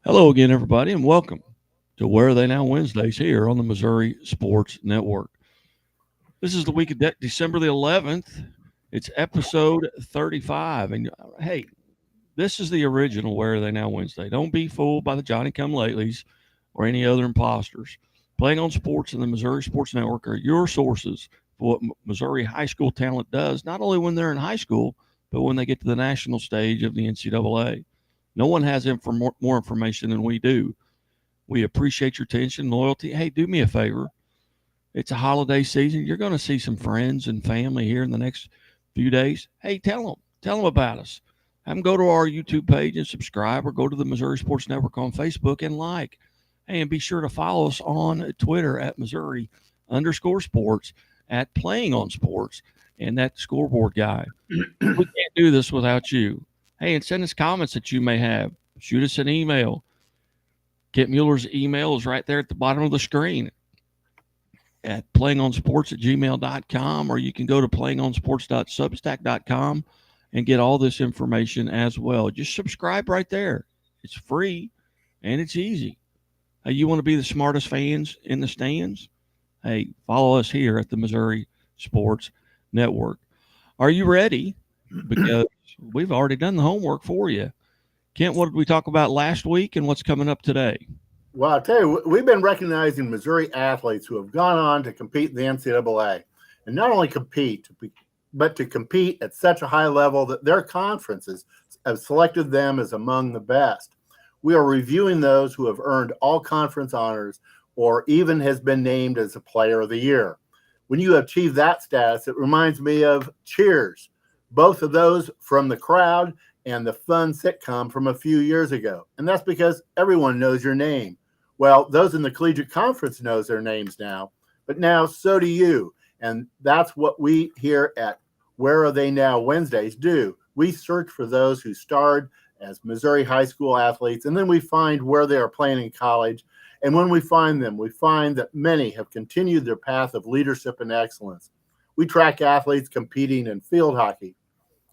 Hello again, everybody, and welcome to Where Are They Now Wednesdays here on the Missouri Sports Network. This is the week of December the 11th. It's episode 35. And hey, this is the original Where Are They Now Wednesday. Don't be fooled by the Johnny come latelys or any other imposters. Playing on Sports and the Missouri Sports Network are your sources for what Missouri high school talent does, not only when they're in high school, but when they get to the national stage of the NCAA. No one has more information than we do. We appreciate your attention, loyalty. Hey, do me a favor. It's a holiday season. You're going to see some friends and family here in the next few days. Hey, tell them about us. Have them go to our YouTube page and subscribe, or go to the Missouri Sports Network on Facebook and like. Hey, and be sure to follow us on Twitter at Missouri_sports, at Playing on Sports, and that scoreboard guy. We can't do this without you. Hey, and send us comments that you may have. Shoot us an email. Kent Mueller's email is right there at the bottom of the screen at playingonsports@gmail.com, or you can go to playingonsports.substack.com and get all this information as well. Just subscribe right there. It's free and it's easy. Hey, you want to be the smartest fans in the stands? Hey, follow us here at the Missouri Sports Network. Are you ready? Because we've already done the homework for you. Kent, what did we talk about last week and what's coming up today? Well, I'll tell you, we've been recognizing Missouri athletes who have gone on to compete in the NCAA, and not only compete, but to compete at such a high level that their conferences have selected them as among the best. We are reviewing those who have earned all conference honors or even has been named as a player of the year. When you achieve that status, it reminds me of Cheers, both of those from the crowd and the fun sitcom from a few years ago. And that's because everyone knows your name. Well, those in the collegiate conference knows their names now, but now so do you. And that's what we here at Where Are They Now Wednesdays do. We search for those who starred as Missouri high school athletes, and then we find where they are playing in college. And when we find them, we find that many have continued their path of leadership and excellence. We track athletes competing in field hockey,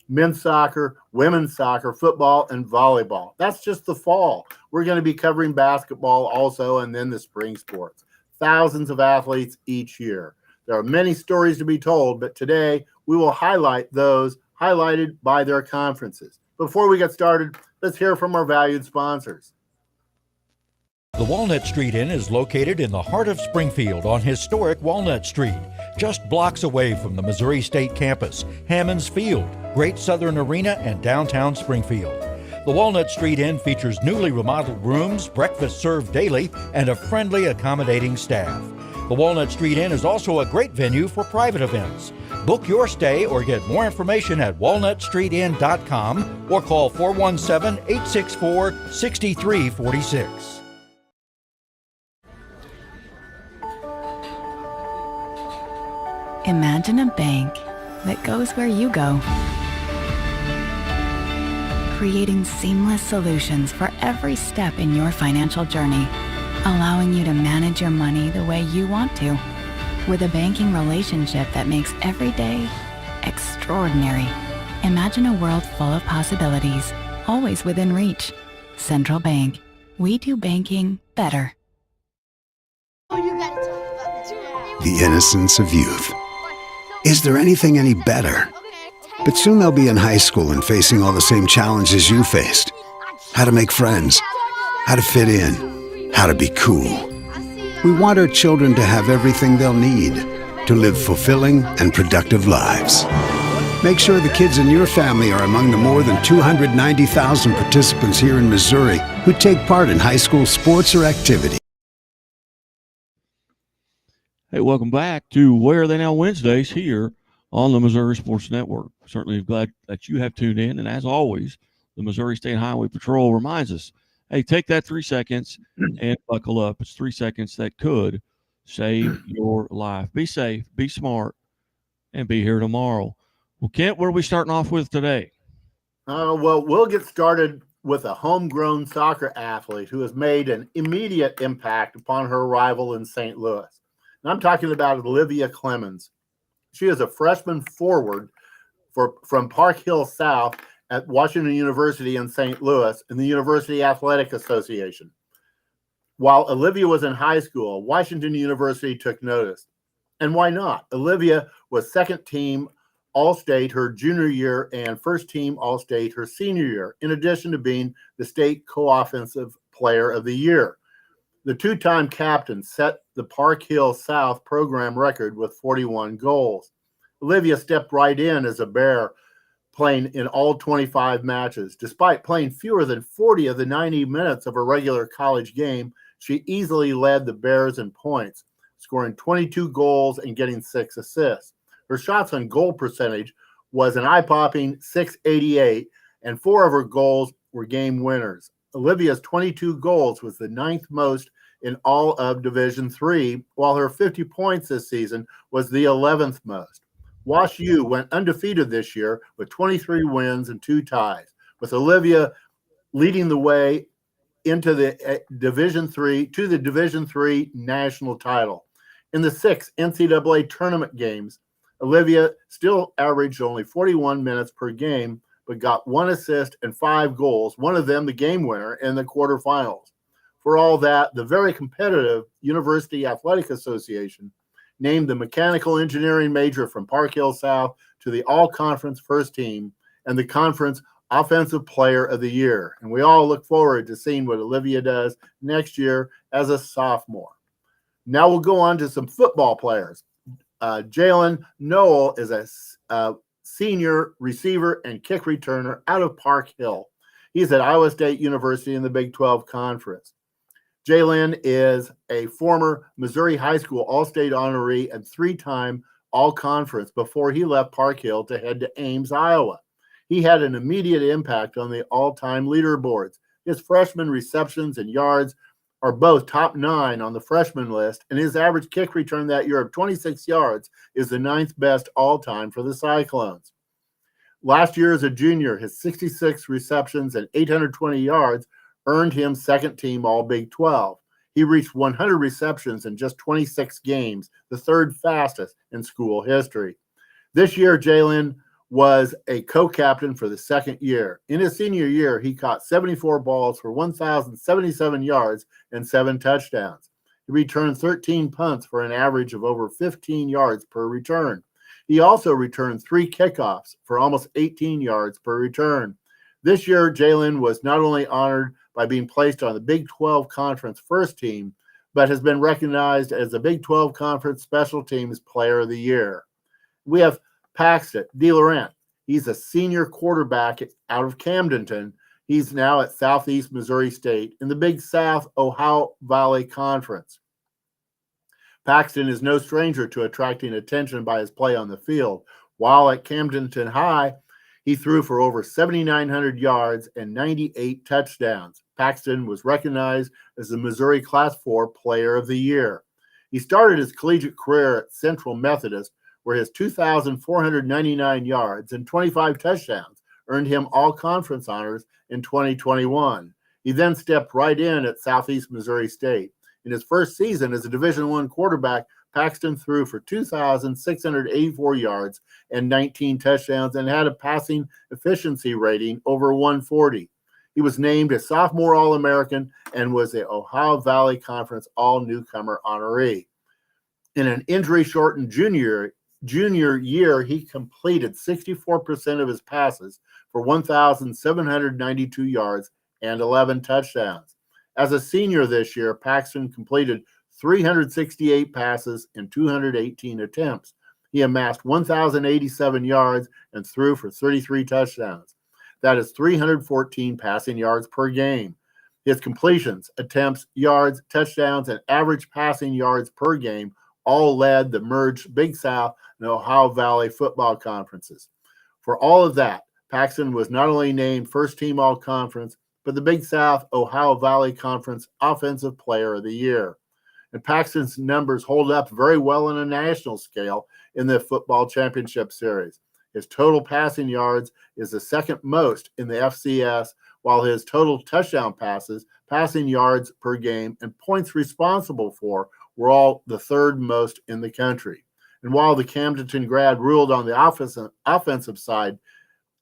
men's soccer, women's soccer, football, and volleyball. That's just the fall. We're going to be covering basketball also, and then the spring sports. Thousands of athletes each year. There are many stories to be told, but today we will highlight those highlighted by their conferences. Before we get started, let's hear from our valued sponsors. The Walnut Street Inn is located in the heart of Springfield on historic Walnut Street, just blocks away from the Missouri State Campus, Hammons Field, Great Southern Arena, and downtown Springfield. The Walnut Street Inn features newly remodeled rooms, breakfast served daily, and a friendly, accommodating staff. The Walnut Street Inn is also a great venue for private events. Book your stay or get more information at walnutstreetinn.com or call 417-864-6346. Imagine a bank that goes where you go, creating seamless solutions for every step in your financial journey, allowing you to manage your money the way you want to, with a banking relationship that makes every day extraordinary. Imagine a world full of possibilities, always within reach. Central Bank. We do banking better. The innocence of youth. Is there anything any better? But soon they'll be in high school and facing all the same challenges you faced. How to make friends, how to fit in, how to be cool. We want our children to have everything they'll need to live fulfilling and productive lives. Make sure the kids in your family are among the more than 290,000 participants here in Missouri who take part in high school sports or activity. Hey, welcome back to Where Are They Now Wednesdays here on the Missouri Sports Network. Certainly glad that you have tuned in. And as always, the Missouri State Highway Patrol reminds us, hey, take that 3 seconds and buckle up. It's 3 seconds that could save your life. Be safe, be smart, and be here tomorrow. Well, Kent, what are we starting off with today? Well, we'll get started with a homegrown soccer athlete who has made an immediate impact upon her arrival in St. Louis. And I'm talking about Olivia Clemens. She is a freshman forward from Park Hill South at Washington University in St. Louis in the University Athletic Association. While Olivia was in high school, Washington University took notice. And why not? Olivia was second team All-State her junior year and first team All-State her senior year, in addition to being the state co-offensive player of the year. The two-time captain set the Park Hill South program record with 41 goals. Olivia stepped right in as a Bear, playing in all 25 matches. Despite playing fewer than 40 of the 90 minutes of a regular college game, she easily led the Bears in points, scoring 22 goals and getting 6 assists. Her shots on goal percentage was an eye-popping .688, and 4 of her goals were game winners. Olivia's 22 goals was the 9th most in all of Division III, while her 50 points this season was the 11th most. Wash U went undefeated this year with 23 wins and 2 ties, with Olivia leading the way into the Division III national title. In the 6 NCAA tournament games, Olivia still averaged only 41 minutes per game, but got 1 assist and 5 goals, one of them the game winner in the quarterfinals. For all that, the very competitive University Athletic Association named the mechanical engineering major from Park Hill South to the all-conference first team and the conference offensive player of the year. And we all look forward to seeing what Olivia does next year as a sophomore. Now we'll go on to some football players. Jalen Noel is a senior receiver and kick returner out of Park Hill. He's at Iowa State University in the Big 12 Conference. Jalen is a former Missouri High School All-State honoree and 3-time All-Conference before he left Park Hill to head to Ames, Iowa. He had an immediate impact on the all-time leaderboards. His freshman receptions and yards are both top 9 on the freshman list, and his average kick return that year of 26 yards is the 9th best all-time for the Cyclones. Last year as a junior, his 66 receptions and 820 yards earned him second team All Big 12. He reached 100 receptions in just 26 games, the 3rd fastest in school history. This year, Jalen was a co-captain for the 2nd year. In his senior year, he caught 74 balls for 1,077 yards and 7 touchdowns. He returned 13 punts for an average of over 15 yards per return. He also returned 3 kickoffs for almost 18 yards per return. This year, Jalen was not only honored by being placed on the Big 12 Conference first team, but has been recognized as the Big 12 Conference Special Teams Player of the Year. We have Paxton DeLaurent. He's a senior quarterback out of Camdenton. He's now at Southeast Missouri State in the Big South Ohio Valley Conference. Paxton is no stranger to attracting attention by his play on the field. While at Camdenton High, he threw for over 7,900 yards and 98 touchdowns. Paxton was recognized as the Missouri Class 4 Player of the Year. He started his collegiate career at Central Methodist, where his 2,499 yards and 25 touchdowns earned him all-conference honors in 2021. He then stepped right in at Southeast Missouri State. In his first season as a Division I quarterback, Paxton threw for 2,684 yards and 19 touchdowns and had a passing efficiency rating over 140. He was named a sophomore All-American and was the Ohio Valley Conference All-Newcomer honoree. In an injury-shortened junior year, he completed 64% of his passes for 1,792 yards and 11 touchdowns. As a senior this year, Paxton completed 368 passes in 218 attempts. He amassed 1,087 yards and threw for 33 touchdowns. That is 314 passing yards per game. His completions, attempts, yards, touchdowns, and average passing yards per game all led the merged Big South and Ohio Valley football conferences. For all of that, Paxton was not only named first team all-conference, but the Big South Ohio Valley Conference Offensive Player of the Year. And Paxton's numbers hold up very well on a national scale in the football championship series. His total passing yards is the 2nd most in the FCS, while his total touchdown passes, passing yards per game, and points responsible for were all the 3rd most in the country. And while the Camdenton grad ruled on the offensive side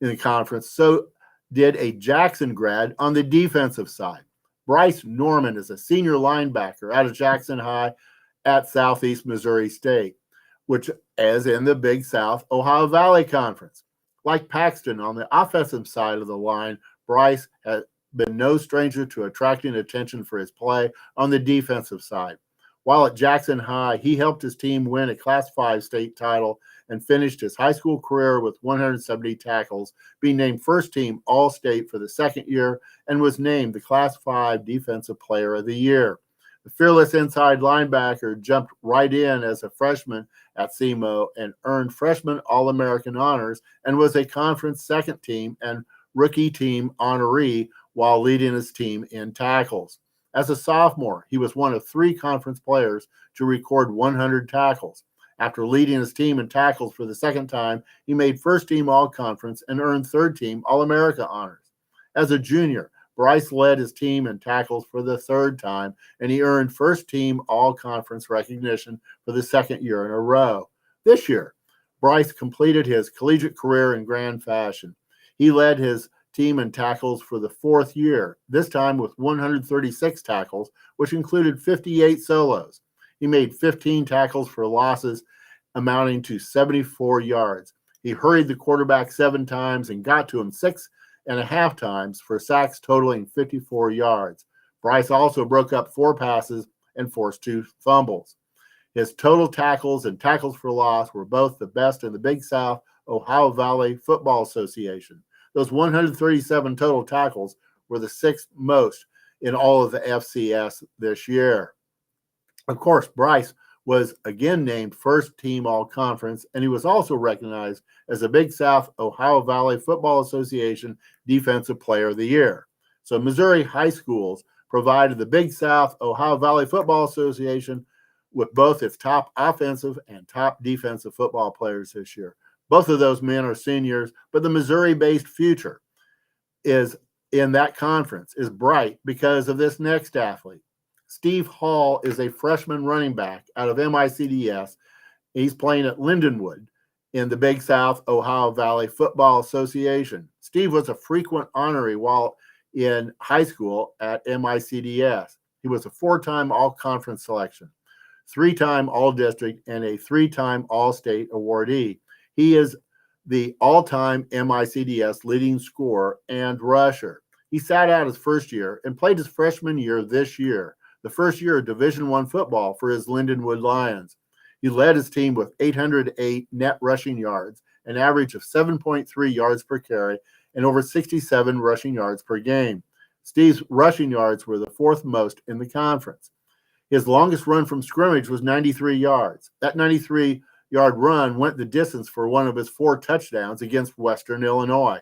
in the conference, so did a Jackson grad on the defensive side. Bryce Norman is a senior linebacker out of Jackson High at Southeast Missouri State, which is in the Big South Ohio Valley Conference. Like Paxton on the offensive side of the line, Bryce has been no stranger to attracting attention for his play on the defensive side. While at Jackson High, he helped his team win a Class 5 state title and finished his high school career with 170 tackles, being named first team All-State for the second year and was named the Class 5 Defensive Player of the Year. The fearless inside linebacker jumped right in as a freshman at SEMO and earned freshman All-American honors and was a conference second team and rookie team honoree while leading his team in tackles. As a sophomore, he was one of 3 conference players to record 100 tackles. After leading his team in tackles for the second time, he made first team All-Conference and earned third team All-America honors. As a junior, Bryce led his team in tackles for the third time, and he earned first team All-Conference recognition for the second year in a row. This year, Bryce completed his collegiate career in grand fashion. He led his team in tackles for the 4th year, this time with 136 tackles, which included 58 solos. He made 15 tackles for losses, amounting to 74 yards. He hurried the quarterback 7 times and got to him 6.5 times for sacks totaling 54 yards. Bryce also broke up 4 passes and forced 2 fumbles. His total tackles and tackles for loss were both the best in the Big South Ohio Valley Football Association. Those 137 total tackles were the 6th most in all of the FCS this year. Of course, Bryce was again named first team All-Conference, and he was also recognized as a Big South Ohio Valley Football Association Defensive Player of the Year. So Missouri high schools provided the Big South Ohio Valley Football Association with both its top offensive and top defensive football players this year. Both of those men are seniors, but the Missouri-based future is in that conference is bright because of this next athlete. Steve Hall is a freshman running back out of MICDS. He's playing at Lindenwood in the Big South Ohio Valley Football Association. Steve was a frequent honoree while in high school at MICDS. He was a 4-time All-Conference selection, 3-time All-District, and a 3-time All-State awardee. He is the all-time MICDS leading scorer and rusher. He sat out his first year and played his freshman year this year, the first year of Division I football for his Lindenwood Lions. He led his team with 808 net rushing yards, an average of 7.3 yards per carry, and over 67 rushing yards per game. Steve's rushing yards were the 4th most in the conference. His longest run from scrimmage was 93 yards. That 93-yard run went the distance for one of his 4 touchdowns against Western Illinois.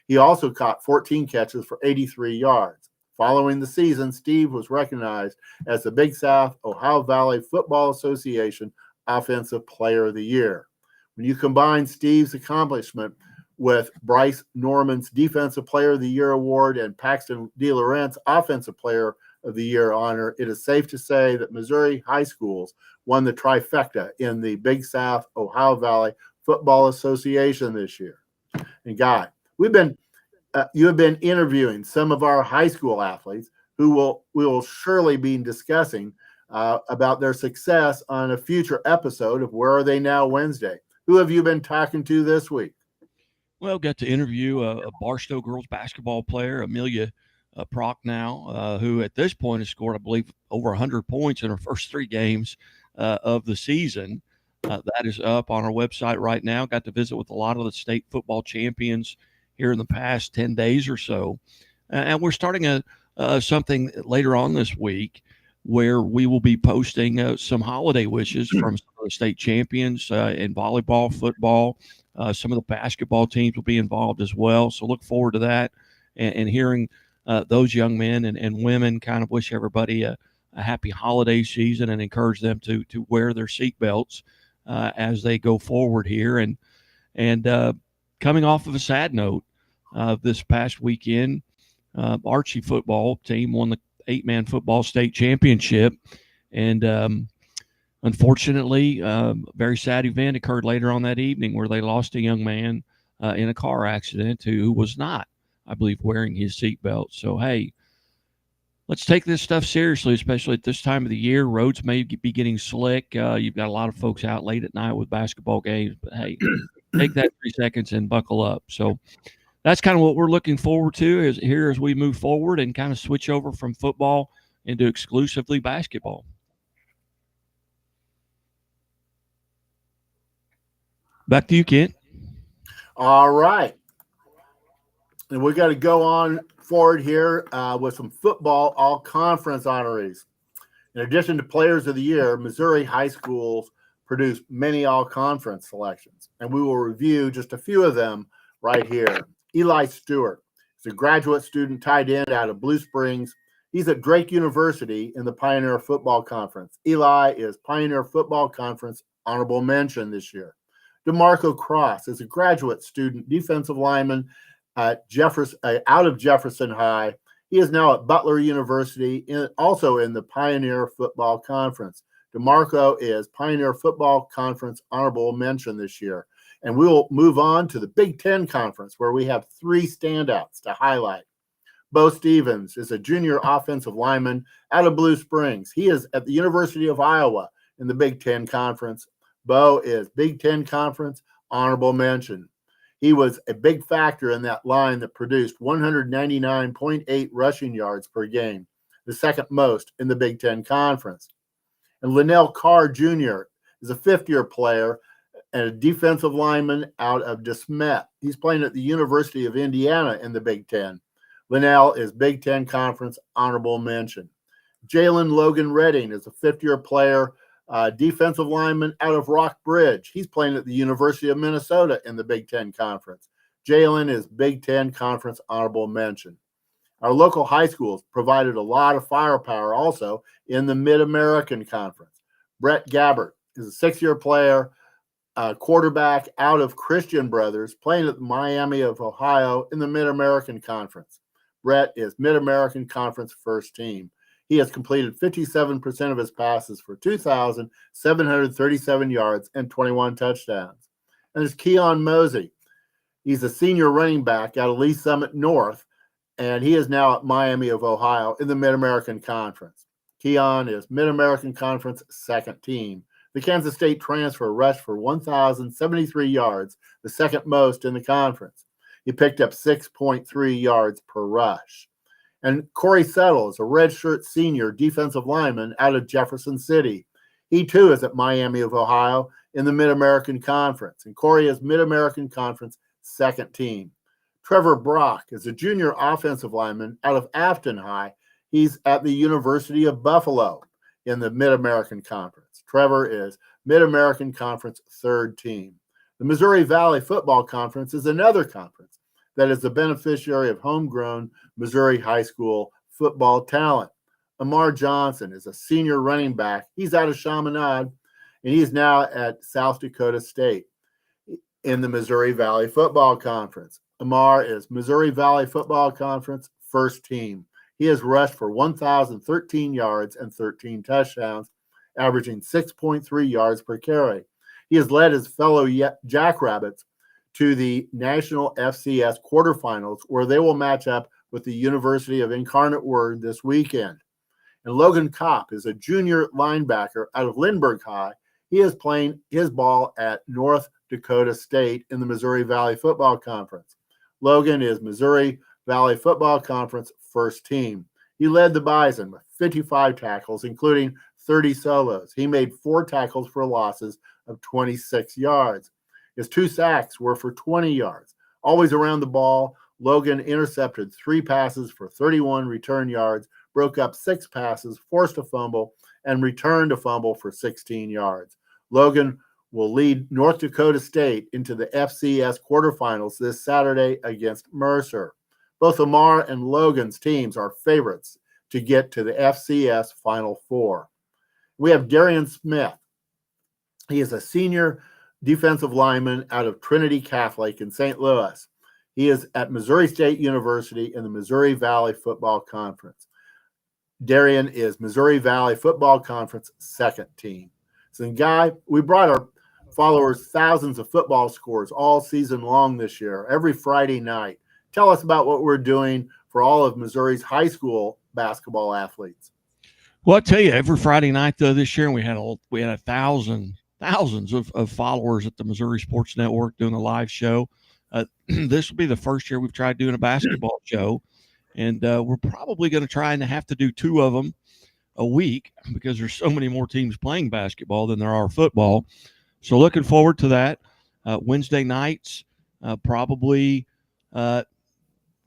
He also caught 14 catches for 83 yards. Following the season, Steve was recognized as the Big South Ohio Valley Football Association Offensive Player of the Year. When you combine Steve's accomplishment with Bryce Norman's Defensive Player of the Year award and Paxton DeLaurente's Offensive Player of the Year honor, it is safe to say that Missouri high schools won the trifecta in the Big South Ohio Valley Football Association this year. And Guy, you have been interviewing some of our high school athletes who we will surely be discussing about their success on a future episode of Where Are They Now Wednesday. Who have you been talking to this week? Well, got to interview a Barstow girls basketball player, Amelia Prochnow, who at this point has scored, I believe, over 100 points in her first 3 games of the season. That is up on our website right now. Got to visit with a lot of the state football champions here in the past 10 days or so. And we're starting something later on this week where we will be posting some holiday wishes from some of the state champions in volleyball, football. Some of the basketball teams will be involved as well. So look forward to that and hearing those young men and women kind of wish everybody a happy holiday season and encourage them to wear their seatbelts as they go forward here. And coming off of a sad note, this past weekend, Archie football team won the 8-man football state championship. And unfortunately, a very sad event occurred later on that evening where they lost a young man in a car accident who was not I believe, wearing his seatbelt. So, hey, let's take this stuff seriously, especially at this time of the year. Roads may be getting slick. You've got a lot of folks out late at night with basketball games, but hey, take that 3 seconds and buckle up. So that's kind of what we're looking forward to is here as we move forward and kind of switch over from football into exclusively basketball. Back to you, Kent. All right. And we got to go on forward here with some football all-conference honorees. In addition to Players of the Year, Missouri high schools produce many all-conference selections, and we will review just a few of them right here. Eli Stewart is a graduate student tight end out of Blue Springs. He's at Drake University in the Pioneer Football Conference. Eli is Pioneer Football Conference honorable mention this year. DeMarco Cross is a graduate student defensive lineman at out of Jefferson High. He is now at Butler University, also in the Pioneer Football Conference. DeMarco is Pioneer Football Conference honorable mention this year. And we will move on to the Big Ten Conference, where we have 3 standouts to highlight. Bo Stevens is a junior offensive lineman out of Blue Springs. He is at the University of Iowa in the Big Ten Conference. Bo is Big Ten Conference honorable mention. He was a big factor in that line that produced 199.8 rushing yards per game, the second most in the Big Ten Conference. And Linnell Carr Jr. is a fifth-year player and a defensive lineman out of De Smet. He's playing at the University of Indiana in the Big Ten. Linnell is Big Ten Conference honorable mention. Jalen Logan Redding is a fifth-year player, defensive lineman out of Rock Bridge. He's playing at the University of Minnesota in the Big Ten Conference. Jalen is Big Ten Conference honorable mention. Our local high schools provided a lot of firepower also in the Mid-American Conference. Brett Gabbert is a 6-year player, quarterback out of Christian Brothers, playing at the Miami of Ohio in the Mid-American Conference. Brett is Mid-American Conference first team. He has completed 57% of his passes for 2,737 yards and 21 touchdowns. And there's Keon Mosey. He's a senior running back out of Lee Summit North, and he is now at Miami of Ohio in the Mid-American Conference. Keon is Mid-American Conference second team. The Kansas State transfer rushed for 1,073 yards, the second most in the conference. He picked up 6.3 yards per rush. And Corey Settle is a redshirt senior defensive lineman out of Jefferson City. He too is at Miami of Ohio in the Mid-American Conference. And Corey is Mid-American Conference second team. Trevor Brock is a junior offensive lineman out of Afton High. He's at the University of Buffalo in the Mid-American Conference. Trevor is Mid-American Conference third team. The Missouri Valley Football Conference is another conference that is the beneficiary of homegrown Missouri high school football talent. Amar Johnson is a senior running back. He's out of Chaminade, and he's now at South Dakota State in the Missouri Valley Football Conference. Amar is Missouri Valley Football Conference first team. He has rushed for 1,013 yards and 13 touchdowns, averaging 6.3 yards per carry. He has led his fellow Jackrabbits to the National FCS quarterfinals, where they will match up with the University of Incarnate Word this weekend. And Logan Kopp is a junior linebacker out of Lindbergh High. He is playing his ball at North Dakota State in the Missouri Valley Football Conference. Logan is Missouri Valley Football Conference first team. He led the Bison with 55 tackles, including 30 solos. He made 4 tackles for losses of 26 yards. His 2 sacks were for 20 yards. Always around the ball, Logan intercepted 3 passes for 31 return yards, broke up 6 passes, forced a fumble, and returned a fumble for 16 yards. Logan will lead North Dakota State into the FCS quarterfinals this Saturday against Mercer. Both Amar and Logan's teams are favorites to get to the FCS Final Four. We have Darian Smith. He is a senior defensive lineman out of Trinity Catholic in St. Louis. He is at Missouri State University in the Missouri Valley Football Conference. Darian is Missouri Valley Football Conference second team. So, Guy, we brought our followers thousands of football scores all season long this year, every Friday night. tell us about what we're doing for all of Missouri's high school basketball athletes. Well, I tell you, every Friday night though this year we had thousands of followers at the Missouri Sports Network doing a live show. This will be the first year we've tried doing a basketball show, and we're probably going to try and have to do 2 of them a week because there's so many more teams playing basketball than there are football. So looking forward to that. Wednesday nights, probably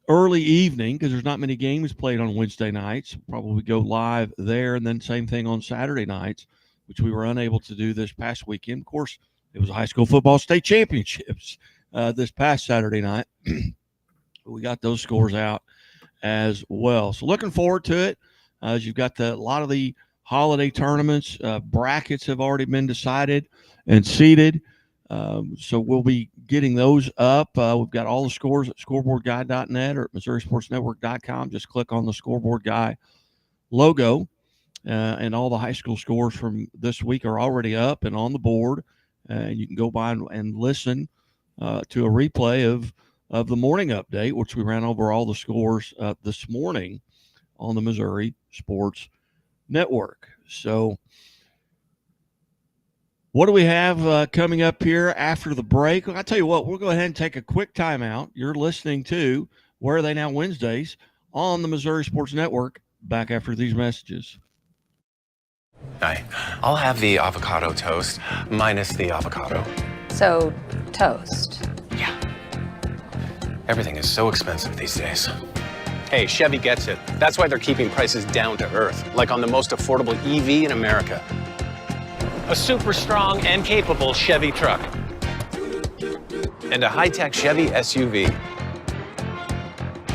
early evening because there's not many games played on Wednesday nights. Probably go live there, and then same thing on Saturday nights, which we were unable to do this past weekend. Of course, it was a high school football state championships this past Saturday night. We got those scores out as well. So looking forward to it. As you've got a lot of the holiday tournaments, brackets have already been decided and seeded. So we'll be getting those up. We've got all the scores at scoreboardguy.net or at MissouriSportsNetwork.com. Just click on the Scoreboard Guy logo, and all the high school scores from this week are already up and on the board. And you can go by and listen to a replay of the morning update, which we ran over all the scores this morning on the Missouri Sports Network. So what do we have coming up here after the break? I'll tell you what, we'll go ahead and take a quick timeout. You're listening to Where Are They Now Wednesdays on the Missouri Sports Network. Back after these messages. Hi, I'll have the avocado toast minus the avocado. So, toast. Yeah. Everything is so expensive these days. Hey, Chevy gets it. That's why they're keeping prices down to earth, like on the most affordable EV in America. A super strong and capable Chevy truck. And a high-tech Chevy SUV.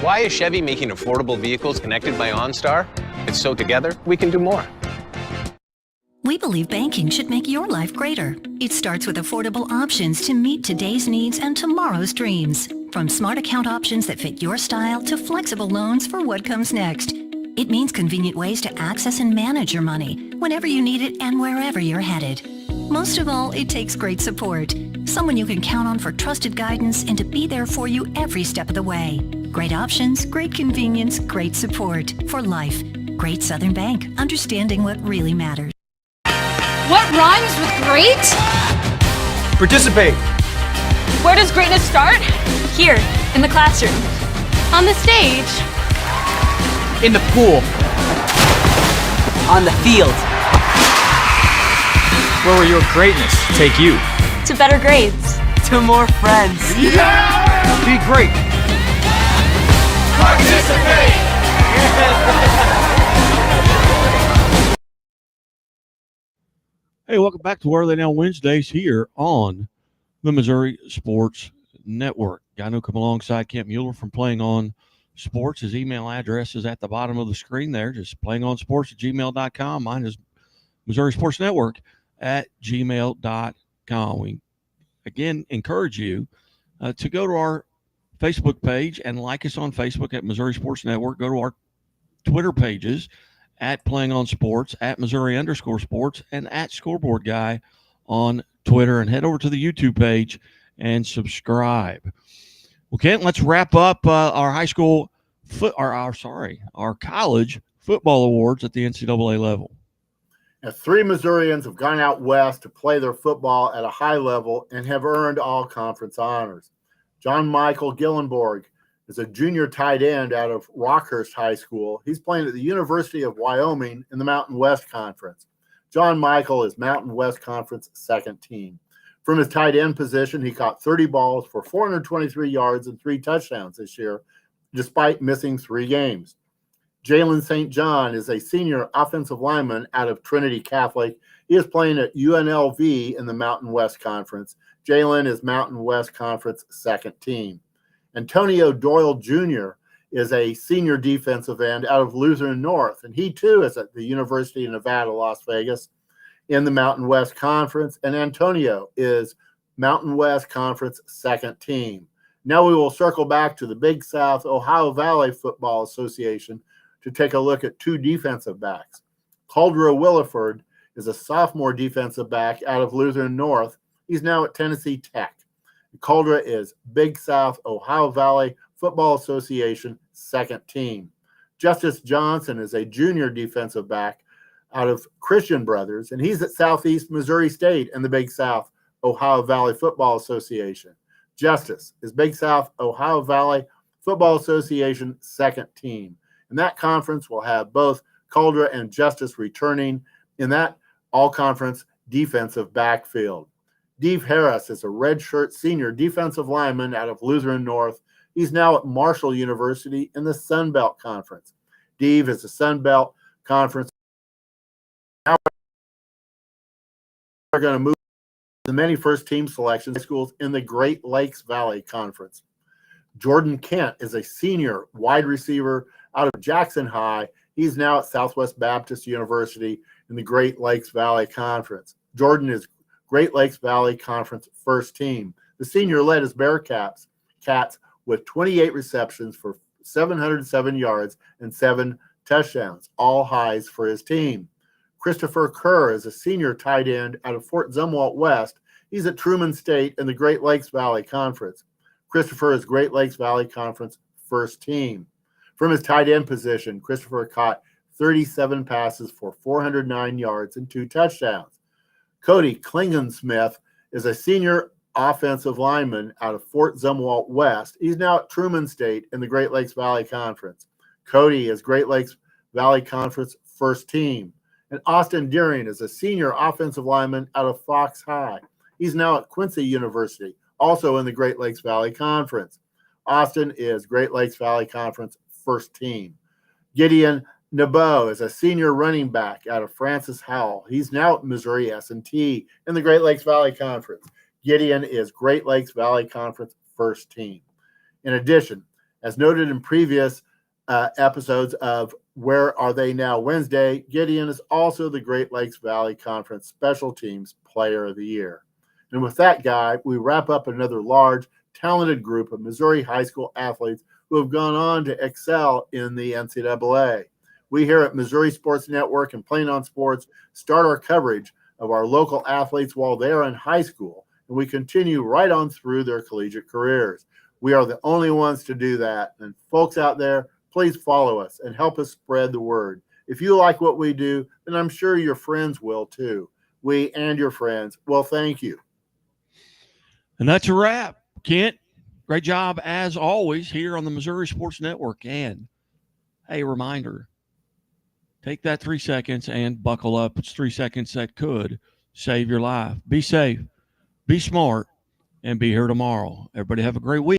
Why is Chevy making affordable vehicles connected by OnStar? It's so together, we can do more. We believe banking should make your life greater. It starts with affordable options to meet today's needs and tomorrow's dreams. From smart account options that fit your style to flexible loans for what comes next. It means convenient ways to access and manage your money whenever you need it and wherever you're headed. Most of all, it takes great support. Someone you can count on for trusted guidance and to be there for you every step of the way. Great options, great convenience, great support for life. Great Southern Bank, understanding what really matters. What rhymes with great? Participate. Where does greatness start? Here, in the classroom. On the stage. In the pool. On the field. Where will your greatness take you? To better grades. To more friends. Yeah! Be great. Participate! Hey, welcome back to Where Are They Now Wednesdays here on the Missouri Sports Network. Guy who come alongside Kent Mueller from Playing On Sports. His email address is at the bottom of the screen there, just playingonsports@gmail.com. Mine is Missouri Sports Network at gmail.com. We, again, encourage you to go to our Facebook page and like us on Facebook at Missouri Sports Network. Go to our Twitter pages at Playing On Sports, at Missouri_sports, and at Scoreboard Guy on Twitter, and head over to the YouTube page and subscribe. Well, Kent, let's wrap up our high school our college football awards at the NCAA level. Now, 3 Missourians have gone out west to play their football at a high level and have earned all conference honors. John Michael Gillenborg is a junior tight end out of Rockhurst High School. He's playing at the University of Wyoming in the Mountain West Conference. John Michael is Mountain West Conference second team. From his tight end position, he caught 30 balls for 423 yards and 3 touchdowns this year, despite missing 3 games. Jalen St. John is a senior offensive lineman out of Trinity Catholic. He is playing at UNLV in the Mountain West Conference. Jalen is Mountain West Conference second team. Antonio Doyle Jr. is a senior defensive end out of Lutheran North, and he too is at the University of Nevada, Las Vegas in the Mountain West Conference, and Antonio is Mountain West Conference second team. Now we will circle back to the Big South Ohio Valley Football Association to take a look at 2 defensive backs. Caldera Williford is a sophomore defensive back out of Lutheran North. He's now at Tennessee Tech. Caldera is Big South Ohio Valley Football Association second team. Justice Johnson is a junior defensive back out of Christian Brothers, and he's at Southeast Missouri State in the Big South Ohio Valley Football Association. Justice is Big South Ohio Valley Football Association second team. And that conference will have both Caldra and Justice returning in that all-conference defensive backfield. Dave Harris is a redshirt senior defensive lineman out of Lutheran North. He's now at Marshall University in the Sun Belt Conference. Dave is a Sun Belt Conference. Now we're going to move to the many first-team selections schools in the Great Lakes Valley Conference. Jordan Kent is a senior wide receiver out of Jackson High. He's now at Southwest Baptist University in the Great Lakes Valley Conference. Jordan is Great Lakes Valley Conference first team. The senior led his Bearcats with 28 receptions for 707 yards and 7 touchdowns, all highs for his team. Christopher Kerr is a senior tight end out of Fort Zumwalt West. He's at Truman State in the Great Lakes Valley Conference. Christopher is Great Lakes Valley Conference first team. From his tight end position, Christopher caught 37 passes for 409 yards and 2 touchdowns. Cody Klingensmith is a senior offensive lineman out of Fort Zumwalt West. He's now at Truman State in the Great Lakes Valley Conference. Cody is Great Lakes Valley Conference first team. And Austin Deering is a senior offensive lineman out of Fox High. He's now at Quincy University, also in the Great Lakes Valley Conference. Austin is Great Lakes Valley Conference first team. Gideon Nabeau is a senior running back out of Francis Howell. He's now at Missouri S&T in the Great Lakes Valley Conference. Gideon is Great Lakes Valley Conference first team. In addition, as noted in previous episodes of Where Are They Now Wednesday, Gideon is also the Great Lakes Valley Conference Special Teams Player of the Year. And with that, guy, we wrap up another large, talented group of Missouri high school athletes who have gone on to excel in the NCAA. We here at Missouri Sports Network and Plain on Sports start our coverage of our local athletes while they're in high school, and we continue right on through their collegiate careers. We are the only ones to do that. And folks out there, please follow us and help us spread the word. If you like what we do, then I'm sure your friends will too. We and your friends, well, thank you. And that's a wrap. Kent, great job as always here on the Missouri Sports Network. And hey, reminder, take that 3 seconds and buckle up. It's 3 seconds that could save your life. Be safe, be smart, and be here tomorrow. Everybody have a great week.